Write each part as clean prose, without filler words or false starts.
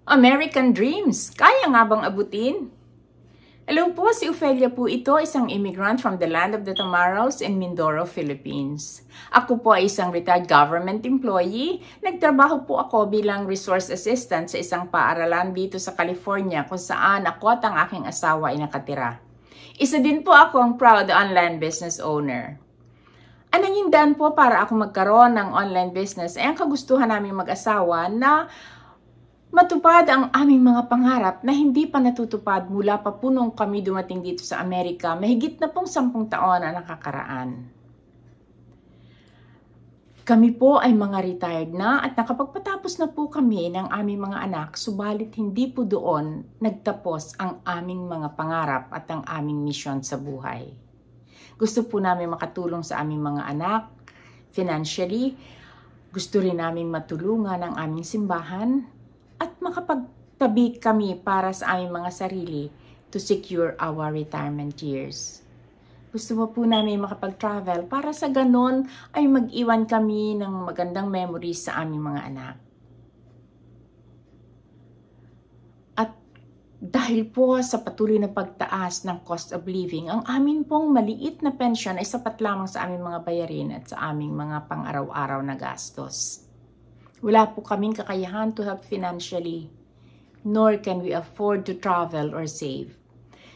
American Dreams, kaya nga bang abutin? Hello po, si Ofelia po ito, isang immigrant from the land of the Tamaros in Mindoro, Philippines. Ako po ay isang retired government employee. Nagtrabaho po ako bilang resource assistant sa isang paaralan dito sa California kung saan ako at ang aking asawa ay nakatira. Isa din po ako ang proud online business owner. Ang naging daan po para ako magkaroon ng online business ay ang kagustuhan naming mag-asawa na matupad ang aming mga pangarap na hindi pa natutupad mula pa po nung kami dumating dito sa Amerika, mahigit na pong 10 taon na nakakaraan. Kami po ay mga retired na at nakapagpatapos na po kami ng aming mga anak, subalit hindi po doon nagtapos ang aming mga pangarap at ang aming misyon sa buhay. Gusto po namin makatulong sa aming mga anak financially, gusto rin namin matulungan ang aming simbahan, at makapagtabi kami para sa aming mga sarili to secure our retirement years. Gusto mo po namin makapag-travel para sa ganon ay mag-iwan kami ng magandang memories sa aming mga anak. At dahil po sa patuloy na pagtaas ng cost of living, ang amin pong maliit na pensyon ay sapat lamang sa aming mga bayarin at sa aming mga pang-araw-araw na gastos. Wala po kaming kakayahan to help financially, nor can we afford to travel or save.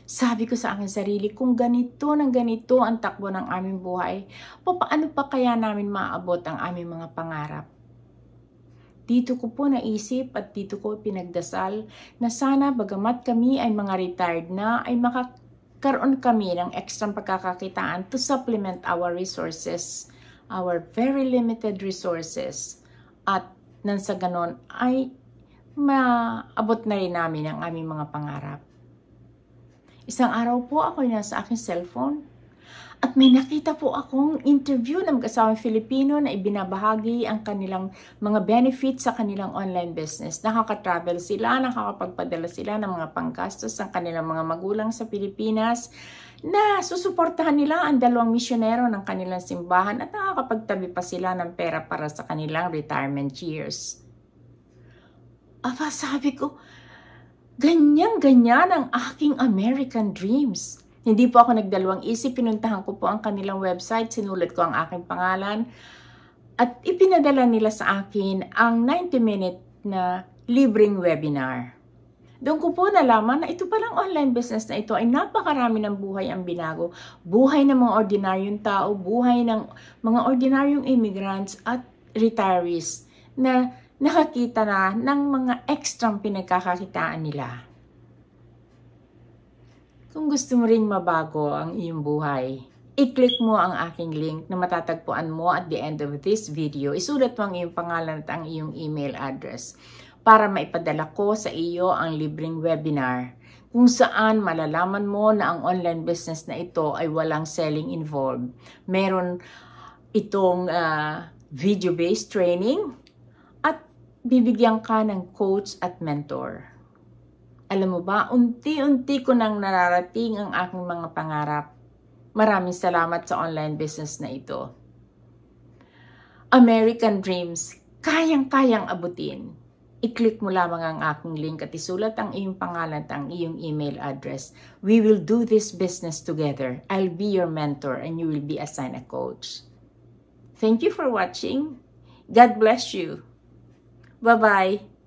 Sabi ko sa aking sarili, kung ganito ng ganito ang takbo ng aming buhay, paano pa kaya namin maaabot ang aming mga pangarap? Dito ko po naisip at dito ko pinagdasal na sana bagamat kami ay mga retired na, ay makakaroon kami ng extra pagkakakitaan to supplement our resources, our very limited resources. At nang sa ganon ay maabot na rin namin ang aming mga pangarap. Isang araw po ako nasa aking cellphone at may nakita po akong interview ng mag-asawang Filipino na ibinabahagi ang kanilang mga benefits sa kanilang online business. Nakaka-travel sila, nakakapagpadala sila ng mga panggastos ng kanilang mga magulang sa Pilipinas, na susuportahan nila ang 2 misyonero ng kanilang simbahan at nakakapagtabi pa sila ng pera para sa kanilang retirement years. Aba, sabi ko, ganyan-ganyan ang aking American dreams. Hindi po ako nagdalawang isip, pinuntahan ko po ang kanilang website, sinulat ko ang aking pangalan, at ipinadala nila sa akin ang 90-minute na libreng webinar. Doon ko po nalaman na ito palang online business na ito ay napakarami ng buhay ang binago. Buhay ng mga ordinaryong tao, buhay ng mga ordinaryong immigrants at retirees na nakakita na ng mga extra pinagkakakitaan nila. Kung gusto mo ring mabago ang iyong buhay, i-click mo ang aking link na matatagpuan mo at the end of this video. Isulat mo ang iyong pangalan at ang iyong email address para maipadala ko sa iyo ang libreng webinar kung saan malalaman mo na ang online business na ito ay walang selling involved. Meron itong video-based training at bibigyan ka ng coach at mentor. Alam mo ba, unti-unti ko nang nararating ang aking mga pangarap. Maraming salamat sa online business na ito. American Dreams, kayang-kayang abutin. I-click mo lamang ang aking link at isulat ang iyong pangalan at ang iyong email address. We will do this business together. I'll be your mentor and you will be assigned a coach. Thank you for watching. God bless you. Bye-bye.